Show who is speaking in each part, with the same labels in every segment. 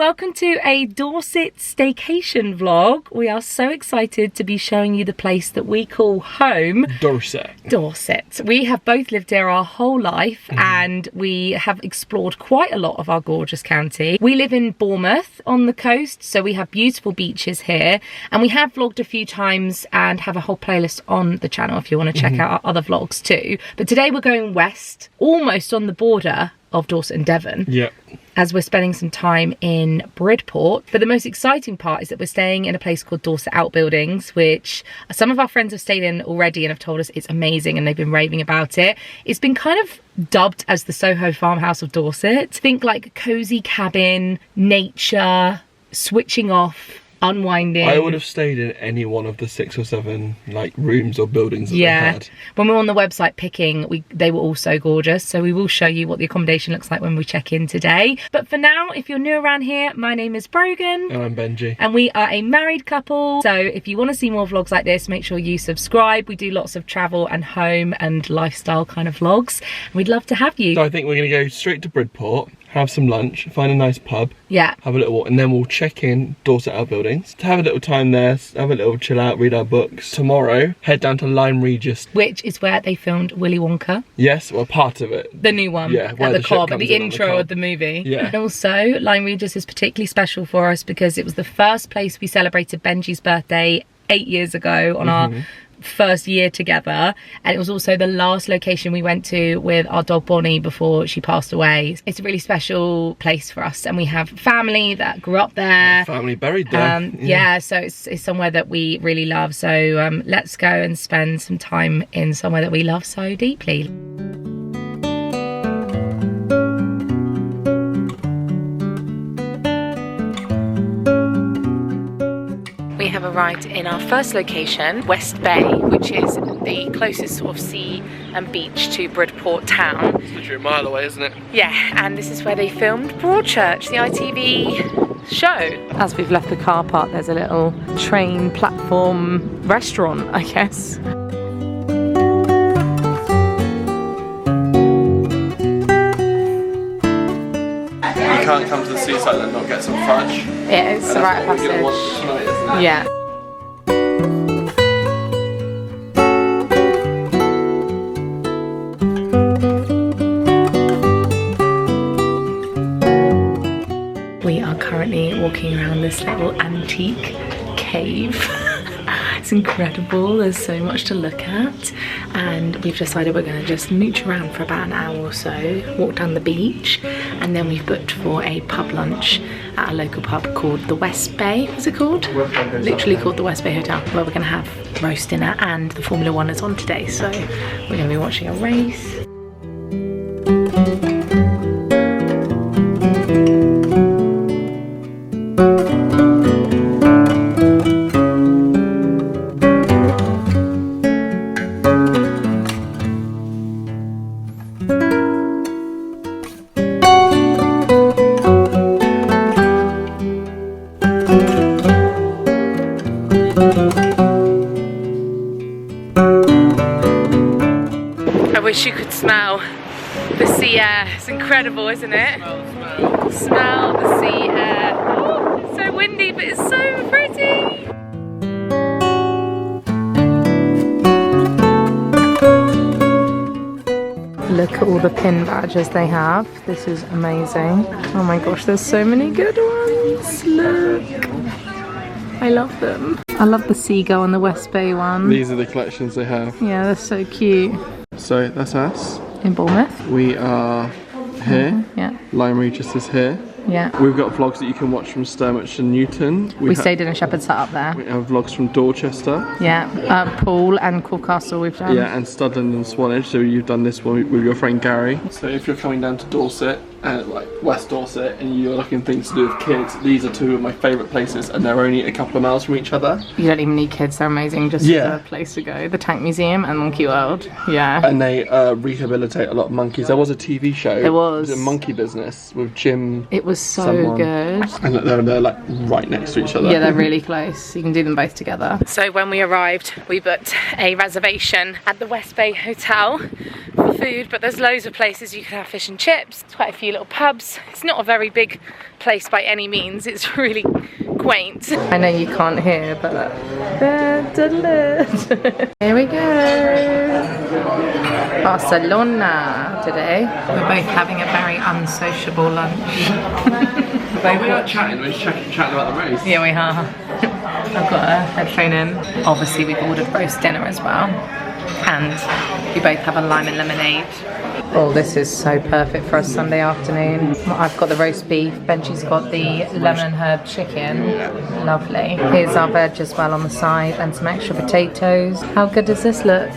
Speaker 1: welcome to a Dorset staycation vlog. We are so excited to be showing you the place that we call home.
Speaker 2: Dorset.
Speaker 1: We have both lived here our whole life and we have explored quite a lot of our gorgeous county. We live in Bournemouth on the coast, so we have beautiful beaches here, and we have vlogged a few times and have a whole playlist on the channel if you want to check out our other vlogs too. But today we're going west, almost on the border of Dorset and Devon.
Speaker 2: Yep.
Speaker 1: As we're spending some time in Bridport. But the most exciting part is that we're staying in a place called Dorset Outbuildings, which some of our friends have stayed in already and have told us it's amazing and they've been raving about it. It's been kind of dubbed as the Soho farmhouse of Dorset. Think like cozy cabin, nature, switching off, unwinding.
Speaker 2: I would have stayed in any one of the 6 or 7 like rooms or buildings that they had.
Speaker 1: When we were on the website picking, they were all so gorgeous, so we will show you what the accommodation looks like when we check in today. But for now, if you're new around here, my name is Brogan
Speaker 2: and I'm Benji,
Speaker 1: and we are a married couple. So if you want to see more vlogs like this, make sure you subscribe. We do lots of travel and home and lifestyle kind of vlogs. We'd love to have you.
Speaker 2: So I think we're going to go straight to Bridport, have some lunch, find a nice pub,
Speaker 1: have
Speaker 2: a little walk, and then we'll check in Dorset Outbuildings to have a little time there, have a little chill out, read our books. Tomorrow, head down to Lyme Regis,
Speaker 1: which is where they filmed Willy Wonka.
Speaker 2: Yes, well, part of it.
Speaker 1: The new one.
Speaker 2: Yeah,
Speaker 1: at the Coop, at the intro of the movie.
Speaker 2: Yeah.
Speaker 1: And also, Lyme Regis is particularly special for us because it was the first place we celebrated Benji's birthday 8 years ago on our first year together, and it was also the last location we went to with our dog Bonnie before she passed away. It's a really special place for us, and we have family that grew up there,
Speaker 2: family buried there.
Speaker 1: So it's somewhere that we really love. So let's go and spend some time in somewhere that we love so deeply. We have arrived in our first location, West Bay, which is the closest sort of sea and beach to Bridport town.
Speaker 2: It's literally a mile away, isn't it?
Speaker 1: Yeah, and this is where they filmed Broadchurch, the ITV show. As we've left the car park, there's a little train platform restaurant, I guess.
Speaker 2: You can't come to the seaside and not get some fudge.
Speaker 1: It is the right passage.
Speaker 2: Tonight, isn't it?
Speaker 1: Yeah. We are currently walking around this little antique cave. It's incredible, there's so much to look at, and we've decided we're going to just mooch around for about an hour or so, walk down the beach, and then we've booked for a pub lunch at a local pub called the West Bay. What's it called? Literally called the West Bay Hotel, where we're going to have roast dinner, and the Formula 1 is on today, so we're going to be watching a race. I wish you could smell the sea air. It's incredible, isn't it? Smell the sea air. Oh, it's so windy, but it's so pretty. Look at all the pin badges they have. This is amazing. Oh my gosh, there's so many good ones. Look. I love them. I love the seagull and the West Bay one.
Speaker 2: These are the collections they have.
Speaker 1: Yeah, they're so cute.
Speaker 2: So that's us.
Speaker 1: In Bournemouth.
Speaker 2: We are here.
Speaker 1: Yeah.
Speaker 2: Lyme Regis is here.
Speaker 1: Yeah.
Speaker 2: We've got vlogs that you can watch from Sturmich and Newton.
Speaker 1: We stayed in a shepherd's hut up there.
Speaker 2: We have vlogs from Dorchester.
Speaker 1: Yeah. Poole and Coop Castle we've done.
Speaker 2: Yeah, and Studland and Swanage. So you've done this one with your friend Gary. So if you're coming down to Dorset, and like West Dorset, and you're looking for things to do with kids, these are two of my favourite places, and they're only a couple of miles from each other.
Speaker 1: You don't even need kids, they're amazing, just a place to go. The Tank Museum and Monkey World,
Speaker 2: And they rehabilitate a lot of monkeys. There was a TV show.
Speaker 1: There was.
Speaker 2: It was a monkey business with Jim.
Speaker 1: It was so good.
Speaker 2: And they're like right next to each other.
Speaker 1: Yeah, they're really close. You can do them both together. So when we arrived, we booked a reservation at the West Bay Hotel for food, but there's loads of places you can have fish and chips. There's quite a few little pubs. It's not a very big place by any means. It's really quaint. I know you can't hear, but here we go. Barcelona today. We're both having a very unsociable lunch.
Speaker 2: We are chatting, we're chatting about the race.
Speaker 1: Yeah, we are. I've got a headphone in. Obviously we've ordered roast dinner as well. And we both have a lime and lemonade. Oh, this is so perfect for a Sunday afternoon. I've got the roast beef, Benji's got the lemon and herb chicken. Lovely. Here's our veg as well on the side and some extra potatoes. How good does this look?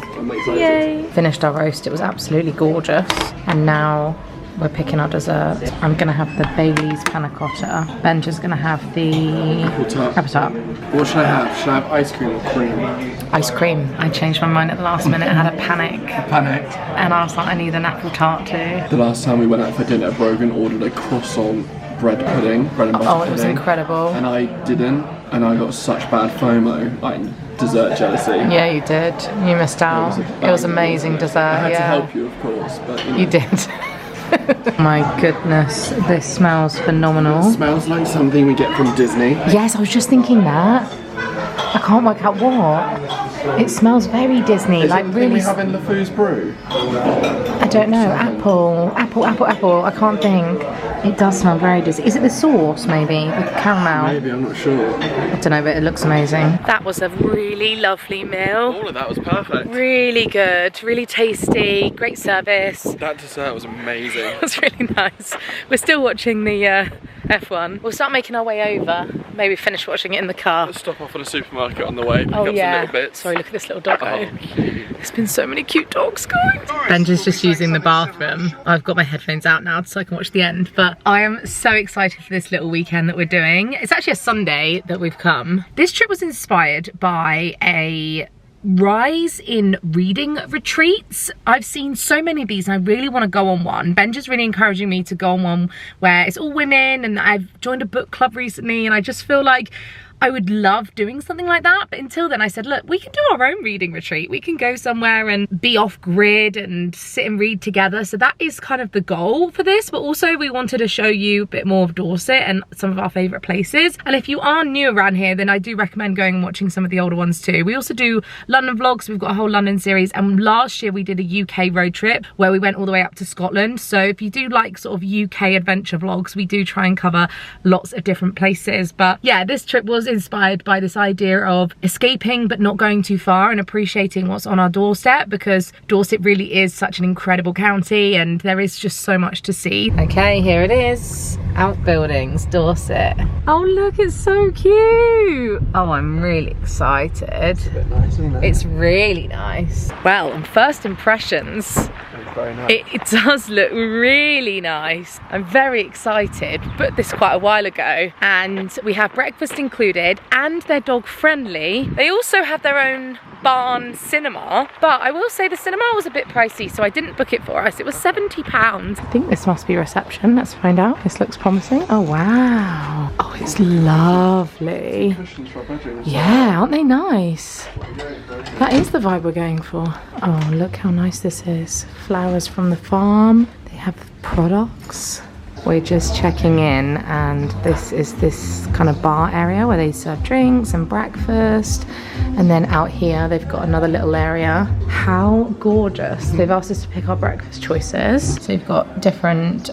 Speaker 1: Yay! Finished our roast, it was absolutely gorgeous. And now we're picking our dessert. I'm gonna have the Bailey's panna cotta. Benja's gonna have the apple tart.
Speaker 2: What should I have? Should I have ice cream or cream?
Speaker 1: Ice cream. I changed my mind at the last minute. I had a panic.
Speaker 2: Panicked.
Speaker 1: And I was like, I need an apple tart too.
Speaker 2: The last time we went out for dinner, Brogan ordered a croissant bread pudding, bread and butter pudding.
Speaker 1: Oh, it was incredible.
Speaker 2: And I didn't, and I got such bad FOMO, like dessert jealousy.
Speaker 1: Yeah, you did. You missed out. It was amazing dessert.
Speaker 2: I had to help you, of course, but you know.
Speaker 1: You did. My goodness, this smells phenomenal.
Speaker 2: It smells like something we get from Disney.
Speaker 1: Yes, I was just thinking that. I can't work out what. It smells very Disney,
Speaker 2: Is
Speaker 1: like
Speaker 2: it
Speaker 1: really.
Speaker 2: We have in LeFou's brew?
Speaker 1: I don't know. Apple. I can't think. It does smell very Disney. Is it the sauce, maybe? With caramel?
Speaker 2: Maybe, I'm not sure.
Speaker 1: I don't know, but it looks amazing. That was a really lovely meal.
Speaker 2: All of that was perfect.
Speaker 1: Really good, really tasty, great service.
Speaker 2: That dessert was amazing.
Speaker 1: It was really nice. We're still watching the F1. We'll start making our way over. Maybe finish watching it in the car.
Speaker 2: Let's stop off at a supermarket on the way. Pick
Speaker 1: Oh
Speaker 2: up
Speaker 1: yeah.
Speaker 2: some little bits.
Speaker 1: Sorry, look at this little doggo.
Speaker 2: Oh, cute.
Speaker 1: There's been so many cute dogs, guys. Benja's just using the bathroom. I've got my headphones out now so I can watch the end, but I am so excited for this little weekend that we're doing. It's actually a Sunday that we've come. This trip was inspired by a rise in reading retreats. I've seen so many of these and I really want to go on one. Benja's really encouraging me to go on one where it's all women, and I've joined a book club recently and I just feel like I would love doing something like that. But until then I said, look, we can do our own reading retreat. We can go somewhere and be off grid and sit and read together. So that is kind of the goal for this. But also we wanted to show you a bit more of Dorset and some of our favourite places. And if you are new around here, then I do recommend going and watching some of the older ones too. We also do London vlogs. We've got a whole London series. And last year we did a UK road trip where we went all the way up to Scotland. So if you do like sort of UK adventure vlogs, we do try and cover lots of different places. But yeah, this trip was inspired by this idea of escaping but not going too far and appreciating what's on our doorstep, because Dorset really is such an incredible county and there is just so much to see. Okay, here it is. Outbuildings, Dorset. Oh look, it's so cute. Oh, I'm really excited.
Speaker 2: It's a bit nice, isn't it?
Speaker 1: It's really nice. Well, on first impressions,
Speaker 2: very nice.
Speaker 1: it does look really nice. I'm very excited. Booked this quite a while ago and we have breakfast included and they're dog friendly. They also have their own barn cinema, but I will say the cinema was a bit pricey, so I didn't book it for us. It was £70. I think this must be reception. Let's find out. This looks promising. Oh wow. Oh, it's lovely. Yeah, aren't they nice? That is the vibe we're going for. Oh, look how nice this is. Flowers from the farm. They have products. We're just checking in and this is this kind of bar area where they serve drinks and breakfast, and then out here they've got another little area. How gorgeous. They've asked us to pick our breakfast choices, so you've got different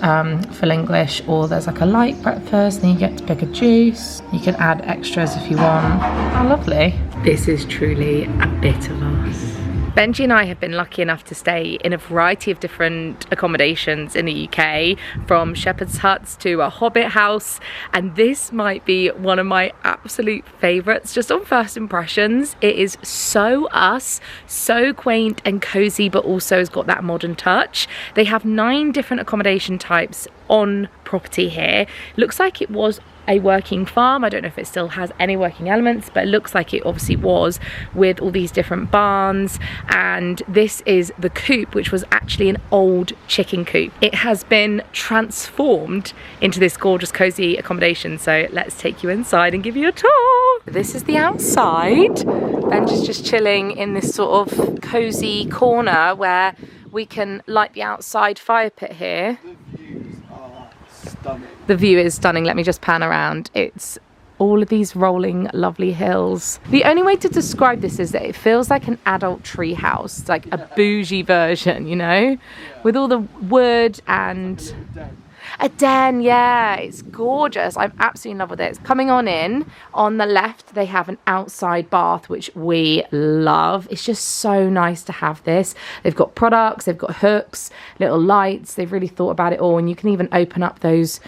Speaker 1: full English, or there's like a light breakfast, then you get to pick a juice. You can add extras if you want. How lovely. This is truly a bit of us. Benji and I have been lucky enough to stay in a variety of different accommodations in the UK, from shepherd's huts to a hobbit house, and this might be one of my absolute favourites just on first impressions. It is so us, so quaint and cosy, but also has got that modern touch. They have 9 different accommodation types on property here. Looks like it was a working farm. I don't know if it still has any working elements, but it looks like it obviously was, with all these different barns. And this is the Coop, which was actually an old chicken coop. It has been transformed into this gorgeous cozy accommodation, so let's take you inside and give you a tour. This is the outside. Ben's just chilling in this sort of cosy corner where we can light the outside fire pit here.
Speaker 2: The views are stunning.
Speaker 1: The view is stunning. Let me just pan around. It's all of these rolling lovely hills. The only way to describe this is that it feels like an adult tree house, like a bougie version, you know, with all the wood and a den. Yeah, it's gorgeous. I'm absolutely in love with it. Coming on in, on the left they have an outside bath, which we love. It's just so nice to have this. They've got products, they've got hooks, little lights. They've really thought about it all, and you can even open up those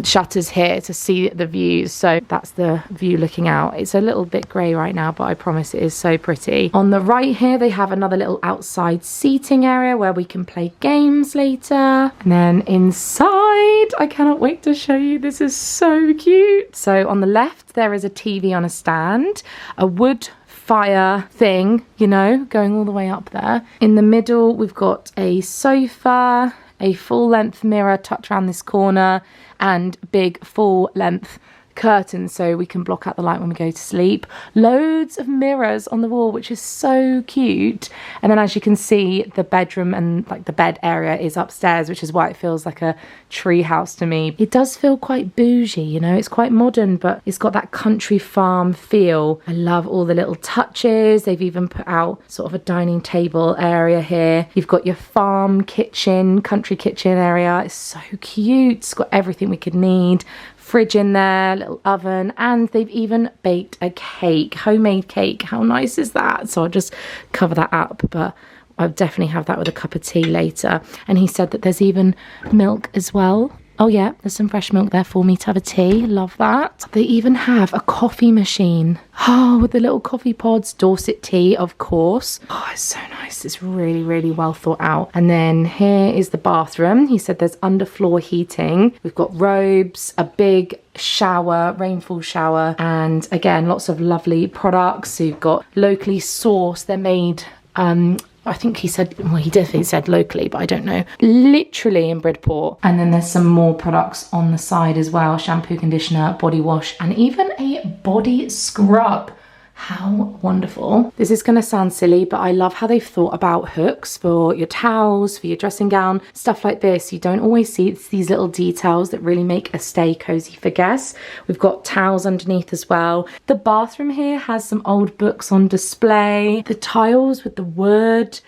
Speaker 1: shutters here to see the views. So that's the view looking out. It's a little bit grey right now, but I promise it is so pretty. On the right here they have another little outside seating area where we can play games later. And then inside, I cannot wait to show you. This is so cute. So on the left there is a TV on a stand, a wood fire thing, you know, going all the way up there. In the middle we've got a sofa, a full length mirror tucked around this corner, and big full length curtains so we can block out the light when we go to sleep. Loads of mirrors on the wall, which is so cute. And then as you can see, the bedroom and like the bed area is upstairs, which is why it feels like a tree house to me. It does feel quite bougie, you know, it's quite modern, but it's got that country farm feel. I love all the little touches. They've even put out sort of a dining table area here. You've got your farm kitchen, country kitchen area. It's so cute. It's got everything we could need. Fridge in there, little oven, and they've even baked a cake, homemade cake. How nice is that? So I'll just cover that up, but I'll definitely have that with a cup of tea later. And he said that there's even milk as well. Oh yeah, there's some fresh milk there for me to have a tea. Love that. They even have a coffee machine. Oh, with the little coffee pods. Dorset tea, of course. Oh, it's so nice. It's really, really well thought out. And then here is the bathroom. He said there's underfloor heating. We've got robes, a big shower, rainfall shower, and again, lots of lovely products. So you've got locally sourced. They're made, I think he said, well, he definitely said locally, but I don't know. Literally in Bridport. And then there's some more products on the side as well. Shampoo, conditioner, body wash, and even a body scrub. How wonderful. This is going to sound silly, but I love how they've thought about hooks for your towels, for your dressing gown, stuff like this. You don't always see it's these little details that really make a stay cozy for guests. We've got towels underneath as well. The bathroom here has some old books on display. The tiles with the wood,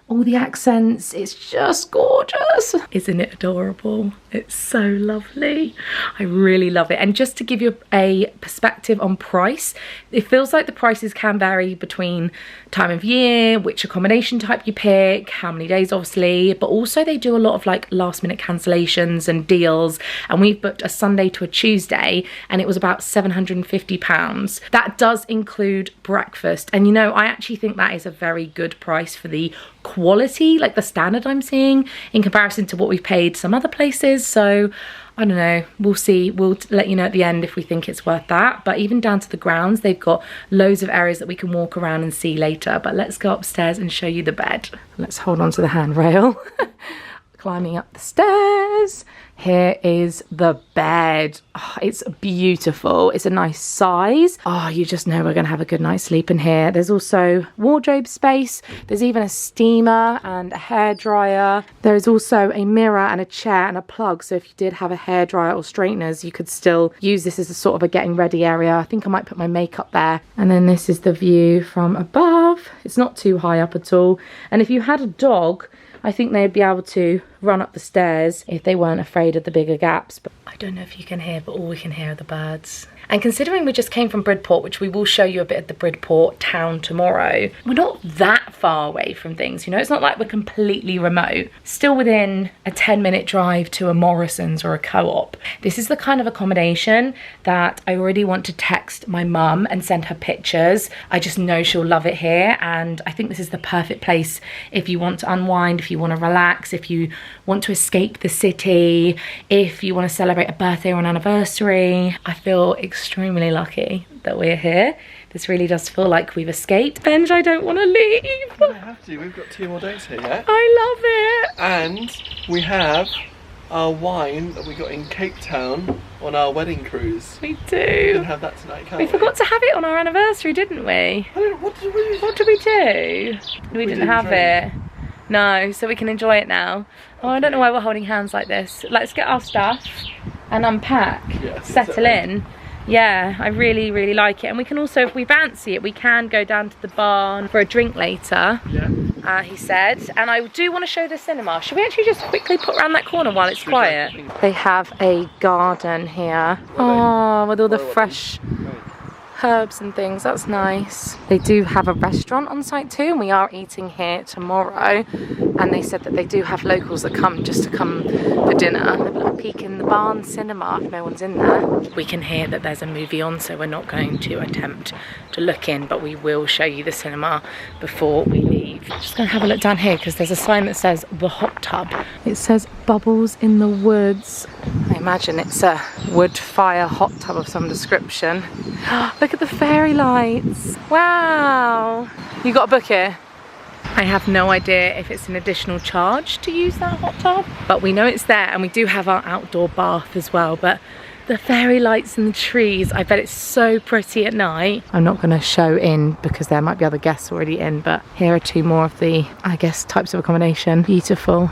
Speaker 1: all the accents, it's just gorgeous. Isn't it adorable? It's so lovely. I really love it. And just to give you a perspective on price, it feels like the prices can vary between time of year, which accommodation type you pick, how many days obviously, but also they do a lot of like last minute cancellations and deals. And we've booked a Sunday to a Tuesday and it was about £750. That does include breakfast. And you know, I actually think that is a very good price for the quality, like the standard I'm seeing in comparison to what we've paid some other places. So I don't know, we'll see. We'll let you know at the end if we think it's worth that. But even down to the grounds, they've got loads of areas that we can walk around and see later. But let's go upstairs and show you the bed. Let's hold on to the handrail. Climbing up the stairs. Here is the bed. Oh, it's beautiful. It's a nice size. Oh, you just know we're gonna have a good night's sleep in here. There's also wardrobe space. There's even a steamer and a hairdryer. There is also a mirror and a chair and a plug. So if you did have a hairdryer or straighteners, you could still use this as a sort of a getting ready area. I think I might put my makeup there. And then this is the view from above. It's not too high up at all. And if you had a dog, I think they'd be able to run up the stairs if they weren't afraid of the bigger gaps. But I don't know if you can hear, but all we can hear are the birds. And considering we just came from Bridport, which we will show you a bit of the Bridport town tomorrow, we're not that far away from things, you know? It's not like we're completely remote. Still within a 10-minute drive to a Morrison's or a Co-op. This is the kind of accommodation that I already want to text my mum and send her pictures. I just know she'll love it here, and I think this is the perfect place if you want to unwind, if you want to relax, if you want to escape the city, if you want to celebrate a birthday or an anniversary. I feel extremely lucky that we're here. This really does feel like we've escaped. Benj, I don't want to leave.
Speaker 2: We don't have to. We've got 2 more days here, yeah?
Speaker 1: I love it.
Speaker 2: And we have our wine that we got in Cape Town on our wedding cruise.
Speaker 1: We
Speaker 2: We
Speaker 1: do.
Speaker 2: can have that tonight, can't
Speaker 1: We forgot to have it on our anniversary, didn't we?
Speaker 2: I don't, what did we?
Speaker 1: What did we do? We didn't have it. No, so we can enjoy it now. Oh, I don't know why we're holding hands like this. Let's get our stuff and unpack, settle in. Yeah, I really, really like it. And we can also, if we fancy it, we can go down to the barn for a drink later.
Speaker 2: Yeah.
Speaker 1: He said. And I do want to show the cinema. Should we actually just quickly put around that corner while it's quiet? They have a garden here. Oh, with all the fresh herbs and things. That's nice. They do have a restaurant on site too, and we are eating here tomorrow. And they said that they do have locals that come just to come for dinner. Have a little peek in the barn cinema if no one's in there. We can hear that there's a movie on, so we're not going to attempt to look in, but we will show you the cinema before we leave. Just gonna have a look down here because there's a sign that says the hot tub. It says bubbles in the woods. I imagine it's a wood fire hot tub of some description. Look at the fairy lights. Wow. You got a book here? I have no idea if it's an additional charge to use that hot tub, but we know it's there, and we do have our outdoor bath as well. But the fairy lights and the trees, I bet it's so pretty at night. I'm not going to show in because there might be other guests already in, but here are two more of the, I guess, types of accommodation. Beautiful.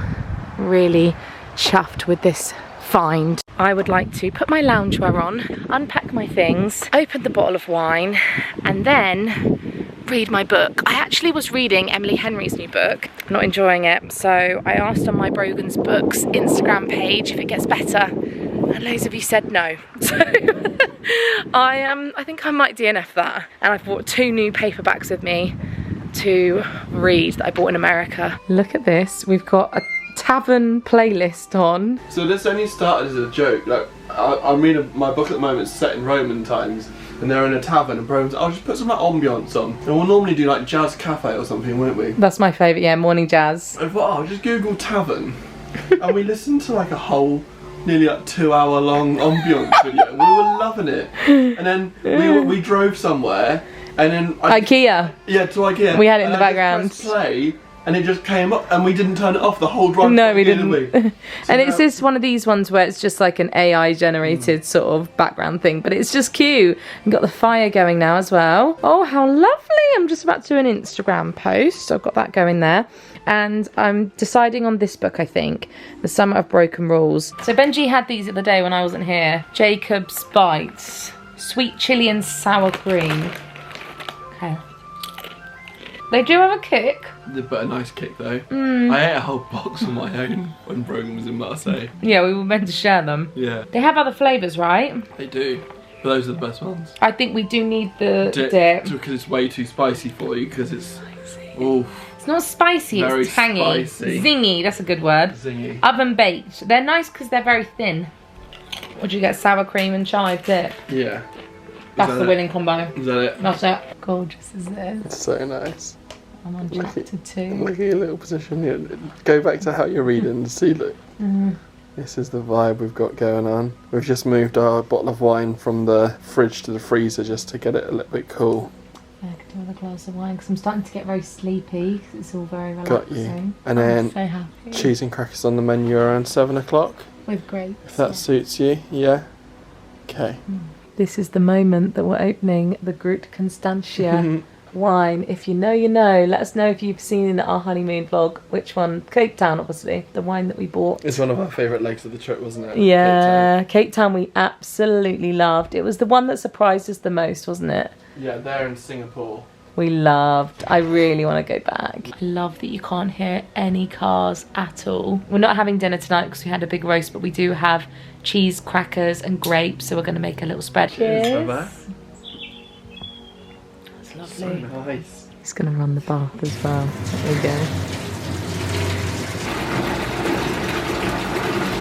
Speaker 1: Really chuffed with this find. I would like to put my loungewear on, unpack my things, open the bottle of wine, and then read my book. I actually was reading Emily Henry's new book. I'm not enjoying it, so I asked on my Brogan's Books Instagram page if it gets better, and loads of you said no. So I think I might DNF that. And I've bought 2 new paperbacks with me to read that I bought in America. Look at this. We've got a tavern playlist on.
Speaker 2: So this only started as a joke. Like I'm reading my book at the moment, set in Roman times, and they're in a tavern, and Brogan's, I'll just put some like ambience on. And we'll normally do like jazz cafe or something, won't we?
Speaker 1: That's my favourite, yeah, morning jazz.
Speaker 2: I thought, oh, just Google tavern, and we listened to like a whole, nearly like 2-hour long ambience video. We were loving it, and then we drove somewhere, and then
Speaker 1: IKEA.
Speaker 2: Yeah, to IKEA.
Speaker 1: We had it in the
Speaker 2: I
Speaker 1: background.
Speaker 2: just pressed play, and it just came up, and we didn't turn it off the whole drive.
Speaker 1: No, we didn't.
Speaker 2: So
Speaker 1: and it's just one of these ones where it's just like an AI generated sort of background thing, but it's just cute. We've got the fire going now as well. Oh, how lovely. I'm just about to do an Instagram post. I've got that going there. And I'm deciding on this book, I think. The Summer of Broken Rules. So Benji had these the other day when I wasn't here. Jacob's Bites. Sweet chili and sour cream. Okay. They do have a kick.
Speaker 2: But a nice kick though. I ate a whole box on my own when Brogan was in Marseille.
Speaker 1: Yeah, we were meant to share them.
Speaker 2: Yeah.
Speaker 1: They have other flavours, right?
Speaker 2: They do. But those are the best ones.
Speaker 1: I think we do need the dip.
Speaker 2: Because it's way too spicy for you, because it's... Oof.
Speaker 1: It's not spicy,
Speaker 2: Very
Speaker 1: it's tangy.
Speaker 2: spicy.
Speaker 1: Zingy, that's a good word.
Speaker 2: Zingy.
Speaker 1: Oven baked. They're nice because they're very thin. Would you get sour cream and chive dip?
Speaker 2: Yeah.
Speaker 1: That's the winning combo.
Speaker 2: Is that it?
Speaker 1: That's it. Gorgeous, isn't it?
Speaker 2: It's so nice.
Speaker 1: I'm on chapter 2.
Speaker 2: Look at your little position here. Go back to how you're reading. See, look. This is the vibe we've got going on. We've just moved our bottle of wine from the fridge to the freezer just to get it a little bit cool.
Speaker 1: Yeah, I could do with a glass of wine because I'm starting to get very sleepy because it's all very relaxing.
Speaker 2: Got you. And then
Speaker 1: I'm so happy.
Speaker 2: cheese and crackers on the menu around 7 o'clock.
Speaker 1: With grapes.
Speaker 2: If that suits you, yeah. Okay.
Speaker 1: This is the moment that we're opening the Groot Constantia wine. If you know, you know. Let us know if you've seen our honeymoon vlog. Which one? Cape Town, obviously. The wine that we bought.
Speaker 2: It's one of our favourite legs of the trip, wasn't it?
Speaker 1: Yeah, Cape Town we absolutely loved. It was the one that surprised us the most, wasn't it?
Speaker 2: Yeah, there in Singapore.
Speaker 1: We loved. I really want to go back. I love that you can't hear any cars at all. We're not having dinner tonight because we had a big roast, but we do have cheese, crackers and grapes, so we're going to make a little spread. Cheers. That's lovely.
Speaker 2: So nice.
Speaker 1: He's going to run the bath as well. There we go.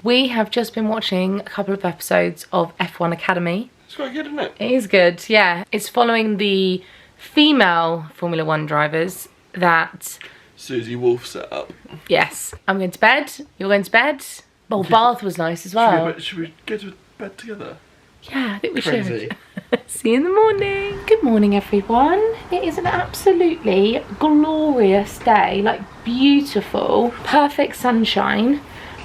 Speaker 1: We have just been watching a couple of episodes of F1 Academy.
Speaker 2: It's quite good, isn't it?
Speaker 1: It is good, yeah. It's following the female Formula 1 drivers that...
Speaker 2: Susie Wolf set up.
Speaker 1: Yes. I'm going to bed. You're going to bed. Oh, bath was nice as well.
Speaker 2: Should we go to bed together?
Speaker 1: Yeah, I think we
Speaker 2: Crazy.
Speaker 1: should. See you in the morning. Good morning, everyone. It is an absolutely glorious day. Like, beautiful. Perfect sunshine.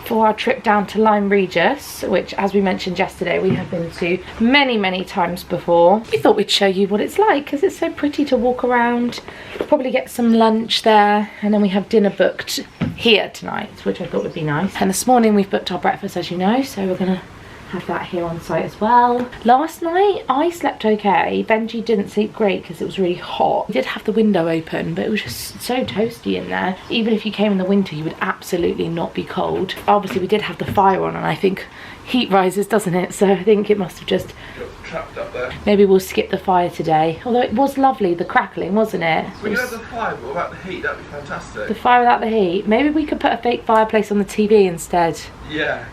Speaker 1: for our trip down to Lyme Regis, which, as we mentioned yesterday, we have been to many times before. We thought we'd show you what it's like because it's so pretty to walk around. Probably get some lunch there, and then we have dinner booked here tonight, which I thought would be nice. And this morning we've booked our breakfast, as you know, so we're gonna have that here on site as well. Last night I slept okay. Benji didn't sleep great because it was really hot. We did have the window open, but it was just so toasty in there. Even if you came in the winter, you would absolutely not be cold. Obviously we did have the fire on, and I think heat rises, doesn't it? So I think it must have just
Speaker 2: trapped up there.
Speaker 1: Maybe we'll skip the fire today. Although it was lovely, the crackling, wasn't it?
Speaker 2: We could have the fire, but without the heat, that'd be fantastic.
Speaker 1: The fire without the heat. Maybe we could put a fake fireplace on the TV instead.
Speaker 2: Yeah.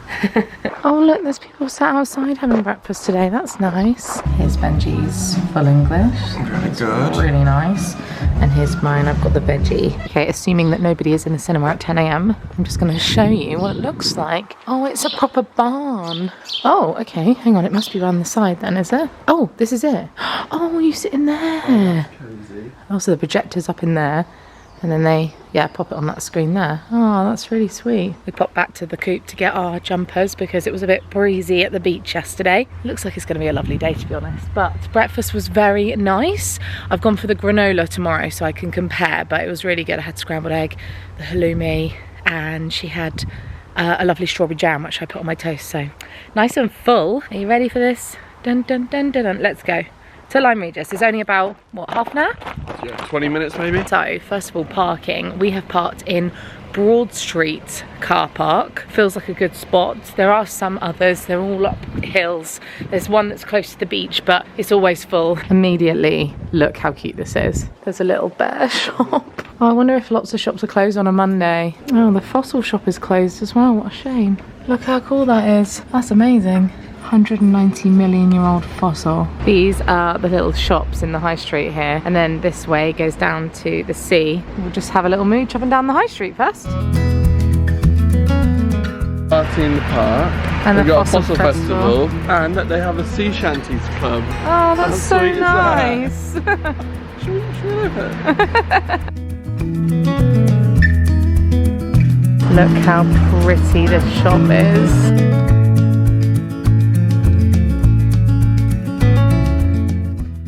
Speaker 1: Oh look, there's people sat outside having breakfast today. That's nice. Here's Benji's full English.
Speaker 2: Really good.
Speaker 1: Really nice. And here's mine. I've got the veggie. Okay, assuming that nobody is in the cinema at 10 AM, I'm just going to show you what it looks like. Oh, it's a proper barn. Oh, okay. Hang on. It must be around the side then, is it? Oh, this is it. Oh, you sit in there.
Speaker 2: Cozy.
Speaker 1: Also, the projector's up in there. And then they, yeah, pop it on that screen there. Oh, that's really sweet. We popped back to the Coop to get our jumpers because it was a bit breezy at the beach yesterday. It looks like it's going to be a lovely day, to be honest. But breakfast was very nice. I've gone for the granola tomorrow so I can compare, but it was really good. I had scrambled egg, the halloumi, and she had a lovely strawberry jam, which I put on my toast. So nice and full. Are you ready for this? Dun, dun, dun, dun, dun. Let's go. To Lyme Regis. It's only about, what, half an hour?
Speaker 2: Yeah, 20 minutes maybe.
Speaker 1: So, first of all, parking. We have parked in Broad Street car park. Feels like a good spot. There are some others. They're all up hills. There's one that's close to the beach, but it's always full. Immediately, look how cute this is. There's a little bear shop. Oh, I wonder if lots of shops are closed on a Monday. Oh, the fossil shop is closed as well. What a shame. Look how cool that is. That's amazing. 190-million-year-old fossil. These are the little shops in the high street here, and then this way goes down to the sea. We'll just have a little mooch up and down the high street first.
Speaker 2: Party in the park.
Speaker 1: And
Speaker 2: we've
Speaker 1: the
Speaker 2: got
Speaker 1: fossil
Speaker 2: a festival, and they have a sea shanties club.
Speaker 1: Oh, that's so nice.
Speaker 2: Should we look at it?
Speaker 1: Look how pretty this shop is.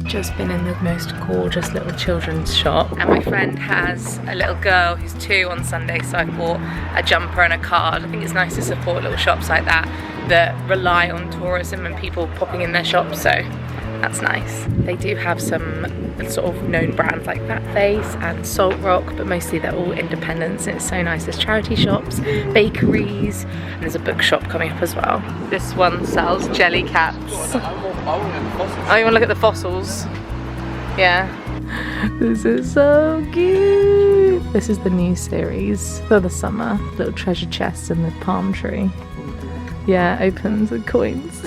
Speaker 1: Just been in the most gorgeous little children's shop, and my friend has a little girl who's 2 on Sunday, so I bought a jumper and a card. I think it's nice to support little shops like that rely on tourism and people popping in their shops, so that's nice. They do have some sort of known brands like That Face and Salt Rock, but mostly they're all independents, and it's so nice. There's charity shops, bakeries, and there's a bookshop coming up as well. This one sells jelly cats. Oh, you want to look at the fossils? Yeah. This is so cute. This is the new series for the summer. Little treasure chests and the palm tree. Yeah, opens with coins.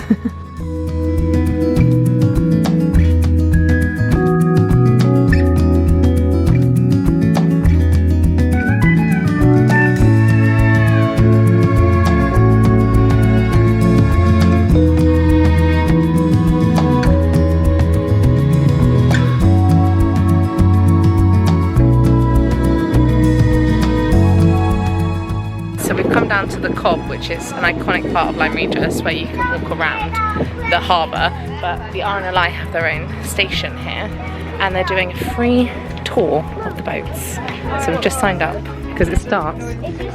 Speaker 1: Down to the Coop, which is an iconic part of Lyme Regis where you can walk around the harbour, but the RNLI have their own station here and they're doing a free tour of the boats. So we've just signed up because it starts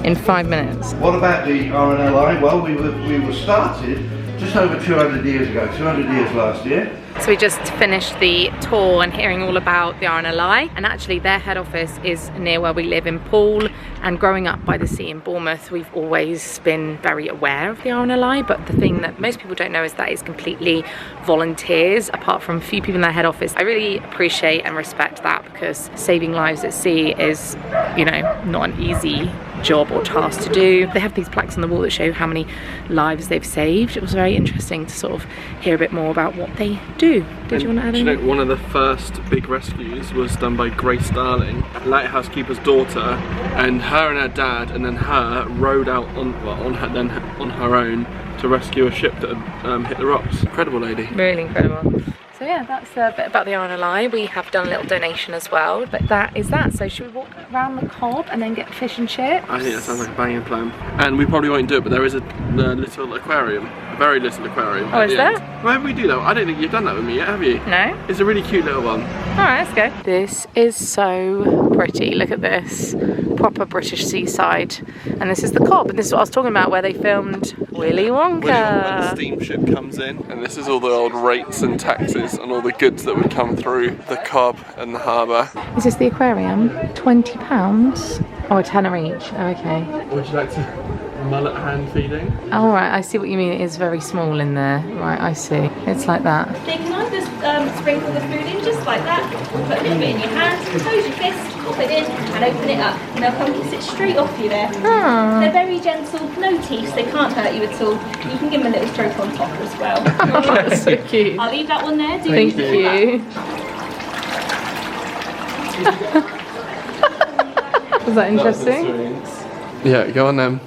Speaker 1: in 5 minutes.
Speaker 3: What about the RNLI? Well, we were started just over 200 years ago, 200 years last year.
Speaker 1: So we just finished the tour and hearing all about the RNLI, and actually their head office is near where we live in Poole, and growing up by the sea in Bournemouth we've always been very aware of the RNLI, but the thing that most people don't know is that it's completely volunteers apart from a few people in their head office. I really appreciate and respect that because saving lives at sea is, you know, not an easy job or task to do. They have these plaques on the wall that show how many lives they've saved. It was very interesting to sort of hear a bit more about what they do. Did you want to add anything?
Speaker 2: You know, one of the first big rescues was done by Grace Darling, lighthouse keeper's daughter, and her and her dad, and then her rowed out on her own to rescue a ship that had hit the rocks. Incredible lady.
Speaker 1: Really incredible. So yeah, that's a bit about the RNLI. We have done a little donation as well, but that is that. So should we walk around the Cobb and then get fish and chips?
Speaker 2: I think that sounds like a banging plan. And we probably won't do it, but there is a little aquarium, a very little aquarium.
Speaker 1: Oh, is there?
Speaker 2: Maybe we do that. I don't think you've done that with me yet, have you?
Speaker 1: No.
Speaker 2: It's a really cute little one.
Speaker 1: Alright, let's go. This is so pretty. Look at this. Proper British seaside. And this is the Cobb. And this is what I was talking about, where they filmed Willy Wonka.
Speaker 2: When the steamship comes in, and this is all the old rates and taxes and all the goods that would come through the Cobb and the harbour.
Speaker 1: Is this the aquarium? £20? Oh, a tenner each. Oh, okay.
Speaker 2: Would you like to mullet hand feeding?
Speaker 1: Oh, right, I see what you mean. It is very small in there. Right, I see. It's like that.
Speaker 4: They can either sprinkle the food in just like that, put a little bit in your hand, close your fist, pop it in and open it up. And they'll come kiss it straight off you there.
Speaker 1: Oh.
Speaker 4: They're very gentle, no teeth, they can't hurt you at all. You can give them a little stroke on top as well.
Speaker 1: Oh, that's so cute.
Speaker 4: I'll leave that one there.
Speaker 1: Thank you. Was that interesting?
Speaker 2: Yeah, go on then.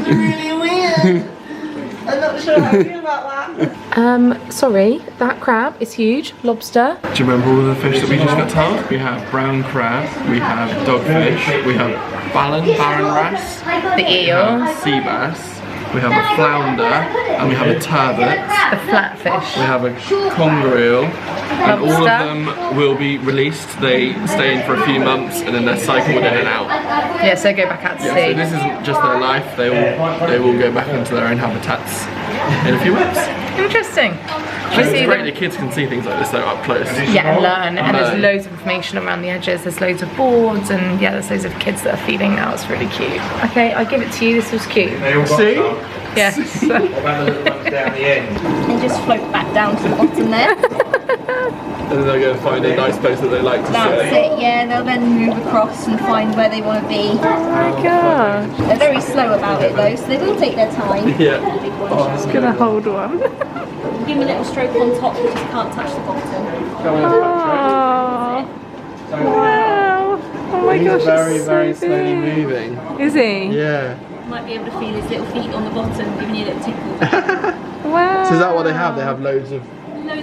Speaker 4: Really weird. I'm not sure how I feel about that.
Speaker 1: Sorry, that crab is huge. Lobster.
Speaker 2: Do you remember all the fish that we just got told? We have brown crab, we have dogfish, we have barren wrasse,
Speaker 1: The eel.
Speaker 2: sea bass, we have a flounder, and we have a turbot,
Speaker 1: The flatfish.
Speaker 2: we have a conger eel, and all of them will be released. They stay in for a few months and then they're cycled in and out.
Speaker 1: Yeah, so go back out to
Speaker 2: Yeah,
Speaker 1: sea.
Speaker 2: so this isn't just their life, they will go back into their own habitats in a few weeks.
Speaker 1: Interesting. We
Speaker 2: It's
Speaker 1: see
Speaker 2: great
Speaker 1: them.
Speaker 2: that kids can see things like this though up close.
Speaker 1: Yeah, and learn. And there's
Speaker 2: Learn.
Speaker 1: loads of information around the edges. There's loads of boards, and yeah, there's loads of kids that are feeding now. It's really cute. Okay, I give it to you. This was cute.
Speaker 2: See?
Speaker 1: Yes.
Speaker 4: And just float back down to the bottom there.
Speaker 2: And then they'll go and find a nice place that they like to
Speaker 4: That's
Speaker 2: sit.
Speaker 4: it, yeah. They'll then move across and find where they want to be.
Speaker 1: Oh my god.
Speaker 4: They're very slow about it though, so they will take their time.
Speaker 2: Yeah.
Speaker 1: I'm just gonna hold one.
Speaker 4: Give them a little stroke on top, but just can't touch the bottom.
Speaker 1: Oh. Wow. Oh my gosh,
Speaker 2: very,
Speaker 1: it's so
Speaker 2: very slowly
Speaker 1: big.
Speaker 2: moving.
Speaker 1: Is he?
Speaker 2: Yeah.
Speaker 4: Might be able to feel his little feet on the bottom, giving you a little tickle.
Speaker 1: Wow.
Speaker 2: So is that what they have? They have loads of...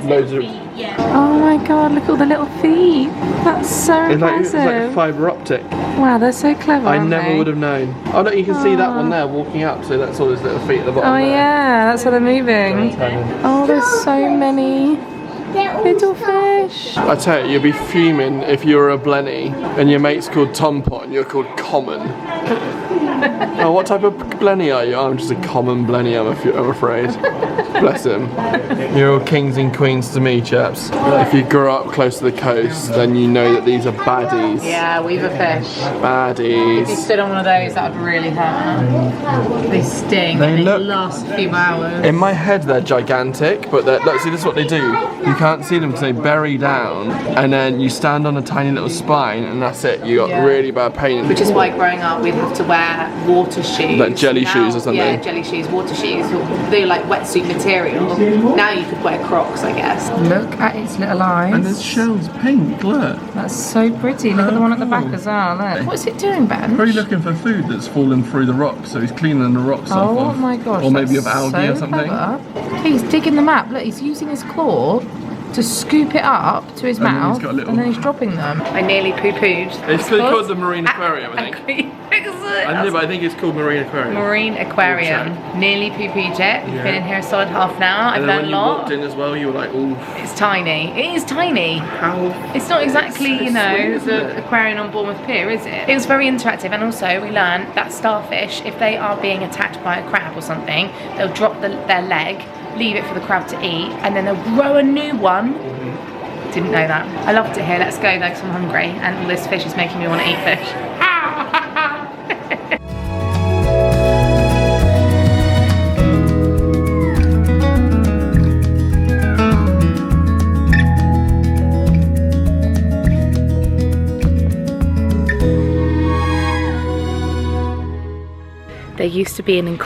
Speaker 4: Loads of feet, yeah.
Speaker 1: Oh my god, look at all the little feet. That's so
Speaker 2: It's like
Speaker 1: impressive.
Speaker 2: fibre optic.
Speaker 1: Wow, they're so clever.
Speaker 2: I
Speaker 1: aren't
Speaker 2: never
Speaker 1: they?
Speaker 2: would have known. Oh look, you can see that one there walking up, so that's all his little feet at the bottom
Speaker 1: Oh
Speaker 2: there.
Speaker 1: yeah, that's how they're moving. Oh, there's so many little fish.
Speaker 2: I tell you, you'd be fuming if you were a blenny and your mate's called Tom Pot and you're called Common. Oh, what type of blenny are you? Oh, I'm just a common blenny, I'm afraid. Bless him. You're all kings and queens to me, chaps. If you grow up close to the coast, then you know that these are baddies.
Speaker 1: Yeah, weaver fish. If you
Speaker 2: Baddies.
Speaker 1: stood on one of those, that would really hurt. They sting.
Speaker 2: They
Speaker 1: and they
Speaker 2: look-
Speaker 1: last a few hours.
Speaker 2: In my head, they're gigantic, but look, see, this is what they do. You can't see them because they bury down, and then you stand on a tiny little spine, and that's it. You got
Speaker 1: Yeah.
Speaker 2: really bad pain.
Speaker 1: Which is why growing up we'd have to wear water shoes.
Speaker 2: Like jelly shoes or something.
Speaker 1: Yeah, jelly shoes, water shoes. They're like wetsuit material. Now you could wear Crocs, I guess. Look at its little eyes.
Speaker 2: And there's shells pink, look.
Speaker 1: That's so pretty. Look at the one at the back as well. Look. What's it doing, Ben?
Speaker 2: Probably looking for food that's fallen through the rocks, so he's cleaning the rocks off
Speaker 1: Oh
Speaker 2: of.
Speaker 1: my gosh.
Speaker 2: Or maybe of
Speaker 1: that's
Speaker 2: algae
Speaker 1: so
Speaker 2: or something.
Speaker 1: Clever. He's digging the map. Look, he's using his claw to scoop it up to his
Speaker 2: And then he's
Speaker 1: mouth,
Speaker 2: got a little-
Speaker 1: and then he's dropping them. I nearly poo-pooed.
Speaker 2: It's called the Marine Aquarium, I think. I know, but I think it's called Marine Aquarium.
Speaker 1: Marine Aquarium. Nearly poo-pooed it. We've been in here a solid half an hour. I've
Speaker 2: And then
Speaker 1: learned
Speaker 2: when
Speaker 1: a
Speaker 2: you
Speaker 1: lot.
Speaker 2: walked in as well, you were like, ooh,
Speaker 1: It's tiny. It is tiny.
Speaker 2: how...
Speaker 1: It's not exactly,
Speaker 2: so
Speaker 1: you know,
Speaker 2: sweet, isn't
Speaker 1: the
Speaker 2: it?
Speaker 1: aquarium on Bournemouth Pier, is it? It was very interactive, and also we learned that starfish, if they are being attacked by a crab or something, they'll drop their leg, leave it for the crab to eat, and then they'll grow a new one. Didn't know that. I loved it here. Let's go though, because I'm hungry, and all this fish is making me want to eat fish. There used to be an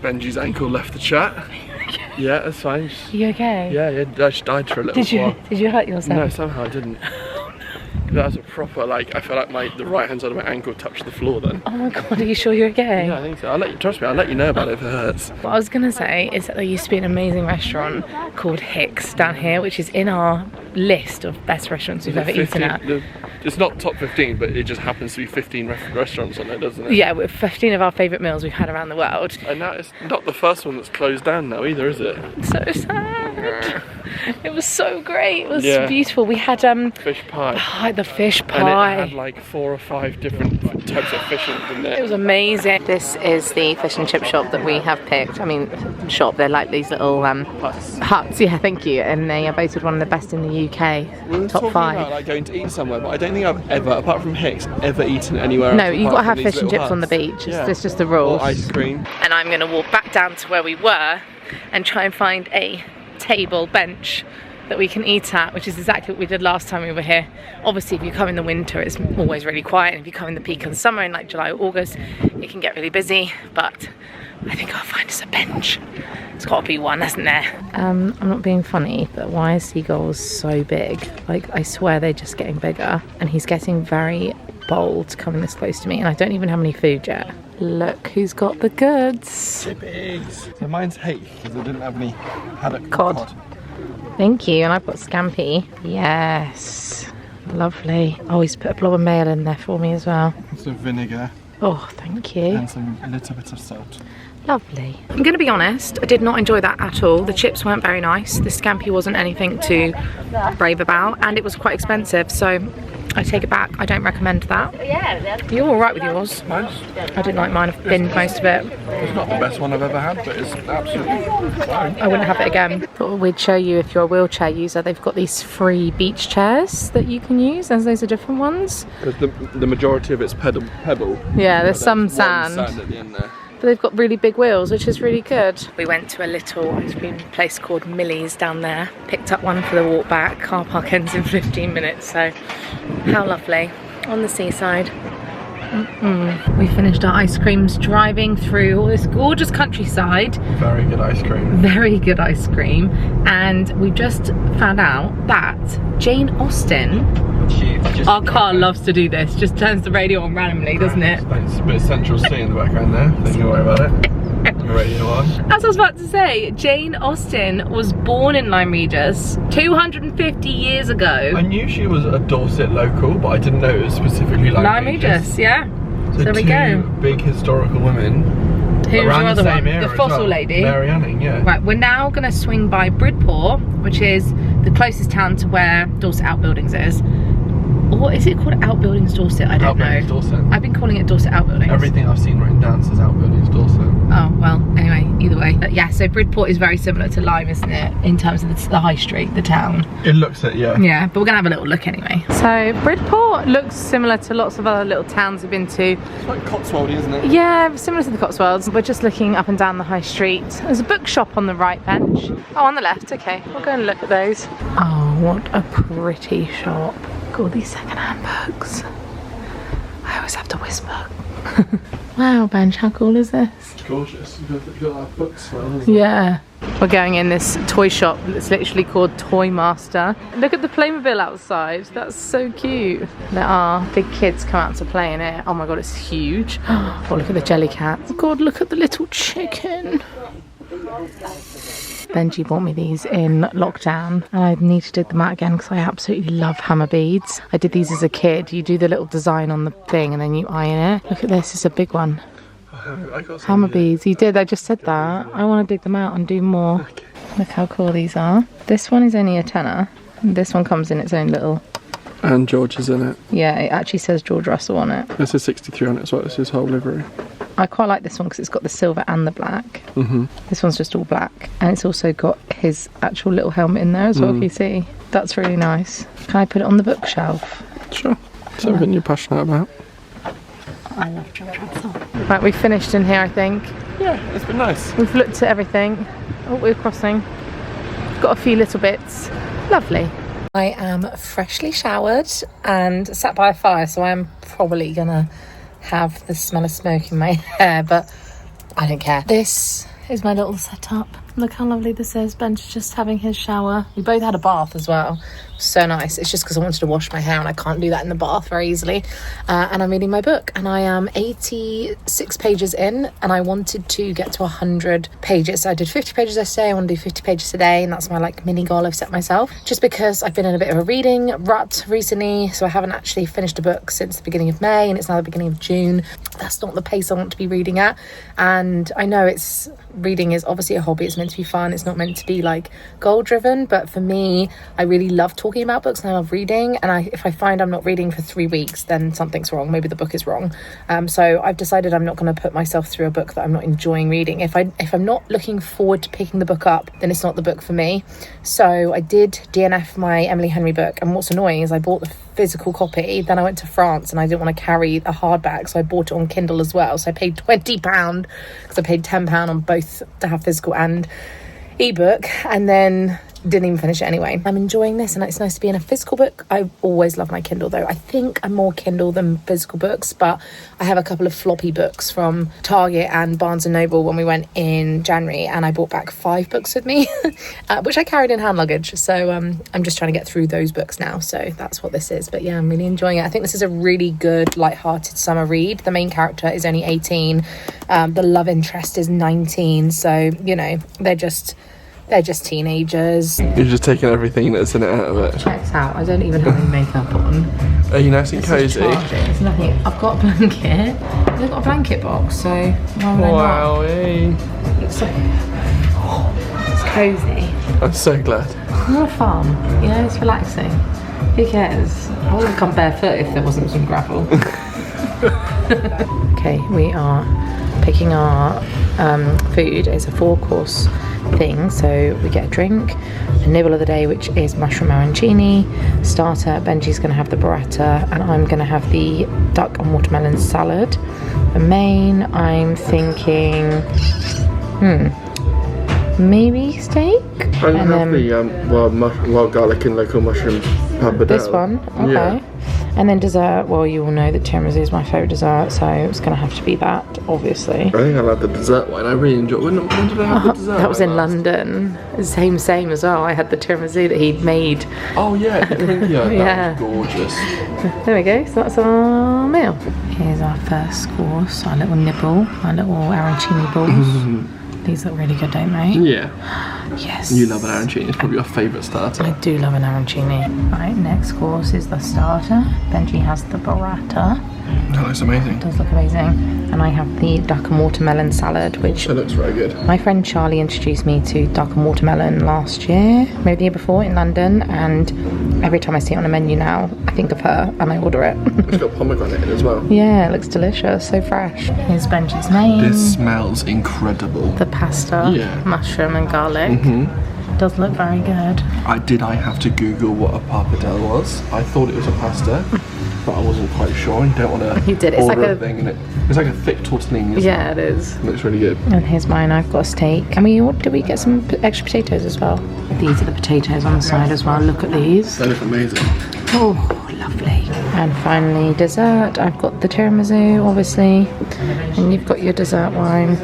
Speaker 2: Benji's ankle left the chat. Yeah, that's fine.
Speaker 1: You okay?
Speaker 2: Yeah, I just died for a little
Speaker 1: Did you
Speaker 2: while.
Speaker 1: hurt yourself?
Speaker 2: No, somehow I didn't. That's a proper, like, I feel like the right hand side of my ankle touched the floor then.
Speaker 1: Oh my god, are you sure you're okay?
Speaker 2: Yeah, I think so. Trust me, I'll let you know about it if it hurts.
Speaker 1: What I was gonna say is that there used to be an amazing restaurant called Hicks down here, which is in our list of best restaurants we've ever eaten at.
Speaker 2: It's not top 15, but it just happens to be 15 restaurants on there, doesn't it?
Speaker 1: Yeah, with 15 of our favourite meals we've had around the world.
Speaker 2: And that is not the first one that's closed down now either, is it?
Speaker 1: So sad. It was so great. It was beautiful. We had
Speaker 2: fish pie.
Speaker 1: The fish pie.
Speaker 2: And it had like 4 or 5 different types of fish in there.
Speaker 1: It was amazing. This is the fish and chip shop that we have picked. I mean, they're like these little huts. Yeah, thank you. And they are voted one of the best in the UK.
Speaker 2: We were
Speaker 1: top
Speaker 2: talking
Speaker 1: 5.
Speaker 2: about like going to eat somewhere, but I don't think I've ever, apart from Hicks, ever eaten anywhere else.
Speaker 1: No, you've got to have fish and chips on the beach. It's just the rules.
Speaker 2: Or ice cream.
Speaker 1: And I'm going to walk back down to where we were and try and find a table bench that we can eat at, which is exactly what we did last time we were here. Obviously, if you come in the winter, it's always really quiet, and if you come in the peak of the summer in like July or August, it can get really busy. But I think I'll find us a bench. It's got to be one, hasn't there? I'm not being funny, but why are seagulls so big? Like, I swear they're just getting bigger, and he's getting very bold coming this close to me, and I don't even have any food yet. Look who's got the goods.
Speaker 2: Chippies. So mine's hake because I didn't have any haddock
Speaker 1: cod. Thank you, and I've got scampi. Yes, lovely. Oh, he's put a blob of mayo in there for me as well.
Speaker 2: Some vinegar.
Speaker 1: Oh, thank you.
Speaker 2: And a little bit of salt.
Speaker 1: Lovely. I'm going to be honest, I did not enjoy that at all. The chips weren't very nice. The scampi wasn't anything to rave about, and it was quite expensive, so I take it back. I don't recommend that. You're all right with yours?
Speaker 2: Nice.
Speaker 1: I didn't like mine. I've binned most of it.
Speaker 2: It's not the best one I've ever had, but it's absolutely fine.
Speaker 1: I wouldn't have it again. Thought we'd show you, if you're a wheelchair user, they've got these free beach chairs that you can use. There's loads of different ones.
Speaker 2: Because the majority of it's pebble.
Speaker 1: Yeah, there's some sand.
Speaker 2: Sand at the end there.
Speaker 1: But they've got really big wheels, which is really good. We went to a little ice cream place called Millie's down there. Picked up one for the walk back. Car park ends in 15 minutes, so how lovely. On the seaside. We finished our ice creams driving through all this gorgeous countryside.
Speaker 2: Very good ice cream.
Speaker 1: Very good ice cream. And we just found out that Jane Austen, our car loves to do this, just turns the radio on randomly, doesn't it?
Speaker 2: It's a bit of Central C in the background there, don't you worry about it. The radio on.
Speaker 1: As I was about to say, Jane Austen was born in Lyme Regis 250 years ago.
Speaker 2: I knew she was a Dorset local, but I didn't know it was specifically Lyme Regis.
Speaker 1: Yeah.
Speaker 2: So there we go. Big historical women.
Speaker 1: Who's
Speaker 2: around
Speaker 1: your other
Speaker 2: the same
Speaker 1: one?
Speaker 2: era
Speaker 1: The fossil
Speaker 2: as well.
Speaker 1: lady.
Speaker 2: Mary Anning, yeah.
Speaker 1: Right, we're now going to swing by Bridport, which is the closest town to where Dorset Outbuildings is. Or is it called Outbuildings Dorset? I don't know.
Speaker 2: Dorset.
Speaker 1: I've been calling it Dorset Outbuildings.
Speaker 2: Everything I've seen written down says Outbuildings Dorset.
Speaker 1: Oh, well, anyway, either way. But yeah, so Bridport is very similar to Lyme, isn't it? In terms of the high street, the town.
Speaker 2: It looks it, yeah.
Speaker 1: Yeah, but we're going to have a little look anyway. So Bridport looks similar to lots of other little towns we've been to.
Speaker 2: It's like Cotswoldy, isn't it?
Speaker 1: Yeah, similar to the Cotswolds. We're just looking up and down the high street. There's a bookshop on the right bench. Oh, on the left, okay. We'll go and look at those. Oh, what a pretty shop. Look at all these second-hand books. I always have to whisper. Wow, Benj, how cool is this?
Speaker 2: It's gorgeous. You've got that book smell, isn't it?
Speaker 1: Yeah. We're going in this toy shop that's literally called Toy Master. Look at the Playmobil outside. That's so cute. There are big kids come out to play in it. Oh my god, it's huge. Oh, look at the jelly cat. Oh god, look at the little chicken. Benji bought me these in lockdown, and I need to dig them out again because I absolutely love hammer beads. I did these as a kid. You do the little design on the thing and then you iron it. Look at this, it's a big one.
Speaker 2: I got some
Speaker 1: Hammer beads, you did, I just said that. I want to dig them out and do more.
Speaker 2: Okay.
Speaker 1: Look how cool these are. This one is only a tenner. This one comes in its own little...
Speaker 2: And George is in it.
Speaker 1: Yeah, it actually says George Russell on it.
Speaker 2: This is 63 on it as well, it's his whole livery.
Speaker 1: I quite like this one because it's got the silver and the black. This one's just all black. And it's also got his actual little helmet in there as well, if you see. That's really nice. Can I put it on the bookshelf?
Speaker 2: Sure. Something you're passionate about.
Speaker 1: I love George Russell. Right, we've finished in here, I think.
Speaker 2: Yeah, it's been nice.
Speaker 1: We've looked at everything. Oh, we're crossing. Got a few little bits. Lovely. I am freshly showered and sat by a fire, so I am probably gonna have the smell of smoke in my hair, but I don't care. This is my little setup. Look how lovely this is. Ben's just having his shower. We both had a bath as well. So nice. It's just because I wanted to wash my hair and I can't do that in the bath very easily. And I'm reading my book and I am 86 pages in and I wanted to get to 100 pages. So I did 50 pages yesterday. I want to do 50 pages today, and that's my like mini goal I've set myself. Just because I've been in a bit of a reading rut recently, so I haven't actually finished a book since the beginning of May and it's now the beginning of June. That's not the pace I want to be reading at. And I know reading is obviously a hobby. It's meant to be fun. It's not meant to be like goal driven, but for me, I really love talking about books and I love reading, and if I find I'm not reading for 3 weeks, then something's wrong. Maybe the book is wrong. So I've decided I'm not going to put myself through a book that I'm not enjoying reading. If I'm not looking forward to picking the book up, then it's not the book for me. So I did DNF my Emily Henry book, and what's annoying is I bought the physical copy, then I went to France and I didn't want to carry a hardback, so I bought it on Kindle as well. So I paid £20 because I paid £10 on both to have physical and ebook, and then didn't even finish it anyway. I'm enjoying this and it's nice to be in a physical book. I always love my Kindle though. I think I'm more Kindle than physical books, but I have a couple of floppy books from Target and Barnes & Noble when we went in January, and I brought back 5 books with me, which I carried in hand luggage. So I'm just trying to get through those books now. So that's what this is. But yeah, I'm really enjoying it. I think this is a really good, light-hearted summer read. The main character is only 18. The love interest is 19. So, you know, they're just teenagers.
Speaker 2: You're just taking everything that's in it out of it.
Speaker 1: Check this out. I don't even have any makeup on.
Speaker 2: Are you nice and cozy?
Speaker 1: There's nothing. I've got a blanket. I've got a blanket box, so why would I not?
Speaker 2: Wow,
Speaker 1: It's so... it's cozy.
Speaker 2: I'm so glad.
Speaker 1: More fun. You know, it's relaxing. Who cares? I wouldn't come barefoot if there wasn't some gravel. Okay, we are picking our food. It's a 4-course thing, so we get a drink, a nibble of the day, which is mushroom arancini. Starter, Benji's going to have the burrata and I'm going to have the duck and watermelon salad. The main, I'm thinking maybe steak.
Speaker 2: I'm going to have the wild garlic and local mushroom pappardelle.
Speaker 1: This one? Okay. Yeah. And then dessert, well, you all know that tiramisu is my favourite dessert, so it's going to have to be that, obviously.
Speaker 2: I think I like the dessert one. I really enjoyed it. When did I have the dessert?
Speaker 1: That was in London. Same as well. I had the tiramisu that he'd made.
Speaker 2: Oh, yeah, the Enquiries. That was gorgeous.
Speaker 1: There we go. So that's our meal. Here's our first course, our little nibble, our little arancini balls. These look really good, don't they? Yeah. Yes.
Speaker 2: You love an arancini. It's probably your favourite starter.
Speaker 1: I do love an arancini. Right, next course is the starter. Benji has the burrata.
Speaker 2: That looks amazing.
Speaker 1: It does look amazing. And I have the duck and watermelon salad, which...
Speaker 2: It looks very good.
Speaker 1: My friend Charlie introduced me to duck and watermelon last year, maybe the year before, in London, and every time I see it on a menu now, I think of her and I order it.
Speaker 2: It's got pomegranate in it as well.
Speaker 1: Yeah, it looks delicious, so fresh. Here's Benji's main.
Speaker 2: This smells incredible.
Speaker 1: The pasta, mushroom and garlic. It does look very good.
Speaker 2: I have to Google what a pappardelle was. I thought it was a pasta, but I wasn't quite sure. You don't want to
Speaker 1: It's like
Speaker 2: a thing, and it's like a thick tortellini.
Speaker 1: Yeah, it is.
Speaker 2: It looks really good.
Speaker 1: And here's mine. I've got a steak. And did we get some extra potatoes as well? These are the potatoes on the side as well. Look at these.
Speaker 2: They look amazing.
Speaker 1: Oh, lovely. And finally, dessert. I've got the tiramisu, obviously, and you've got your dessert wine.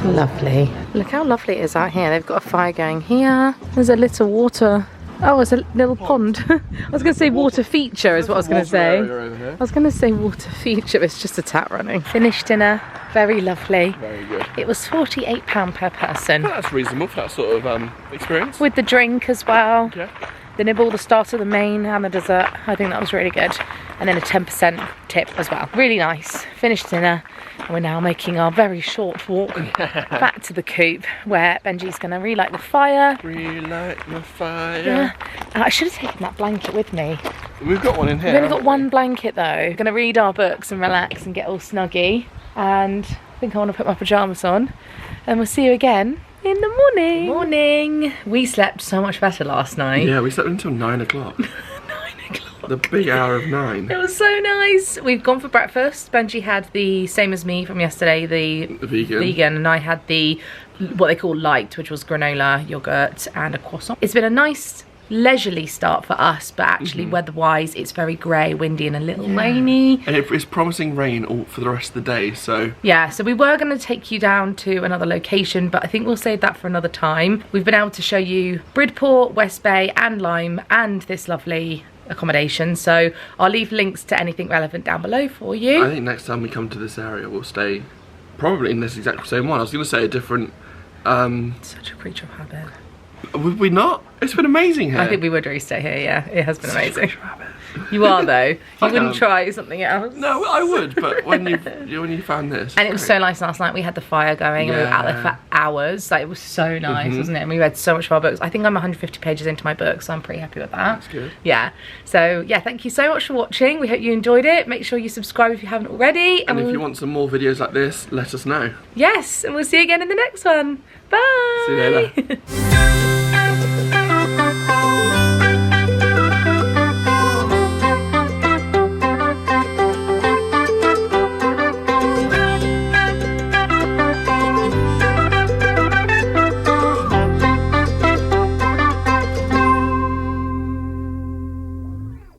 Speaker 1: Lovely. Look how lovely it is out here. They've got a fire going here. There's a little water. Oh, it's a little pond. I was going to say water feature is what I was going to say. I was going to say water feature, but it's just a tap running. Finished dinner. Very lovely.
Speaker 2: Very good.
Speaker 1: It was £48 per person.
Speaker 2: That's reasonable for that sort of experience.
Speaker 1: With the drink as well.
Speaker 2: Yeah.
Speaker 1: The nibble, the starter, the main and the dessert. I think that was really good. And then a 10% tip as well. Really nice. Finished dinner. And we're now making our very short walk back to the Coop, where Benji's going to relight the fire.
Speaker 2: Relight the fire.
Speaker 1: Yeah. I should have taken that blanket with me.
Speaker 2: We've got one in here.
Speaker 1: We've only got one blanket though. We're going to read our books and relax and get all snuggy. And I think I want to put my pyjamas on. And we'll see you again in the morning. Morning. We slept so much better last night.
Speaker 2: Yeah, we slept until 9 o'clock. 9 o'clock. The big hour of 9.
Speaker 1: It was so nice. We've gone for breakfast. Benji had the same as me from yesterday, the vegan, and I had the what they call light, which was granola, yogurt, and a croissant. It's been a nice leisurely start for us, but actually weather-wise it's very grey, windy and a little rainy.
Speaker 2: And it's promising rain all for the rest of the day, so...
Speaker 1: Yeah, so we were going to take you down to another location, but I think we'll save that for another time. We've been able to show you Bridport, West Bay and Lyme and this lovely accommodation, so I'll leave links to anything relevant down below for you.
Speaker 2: I think next time we come to this area we'll stay probably in this exact same one. I was going to say a different...
Speaker 1: Such a creature of habit.
Speaker 2: Would we not? It's been amazing here.
Speaker 1: I think we would restay here, yeah. It has been amazing. You are though. You wouldn't try something else.
Speaker 2: No, I would, but when you found this.
Speaker 1: And it was so nice last night. We had the fire going and we were out there for hours. Like, it was so nice, wasn't it? And we read so much of our books. I think I'm 150 pages into my book, so I'm pretty happy with that.
Speaker 2: That's good.
Speaker 1: Yeah. So yeah, thank you so much for watching. We hope you enjoyed it. Make sure you subscribe if you haven't already.
Speaker 2: And if you want some more videos like this, let us know.
Speaker 1: Yes, and we'll see you again in the next one. Bye.
Speaker 2: See you later.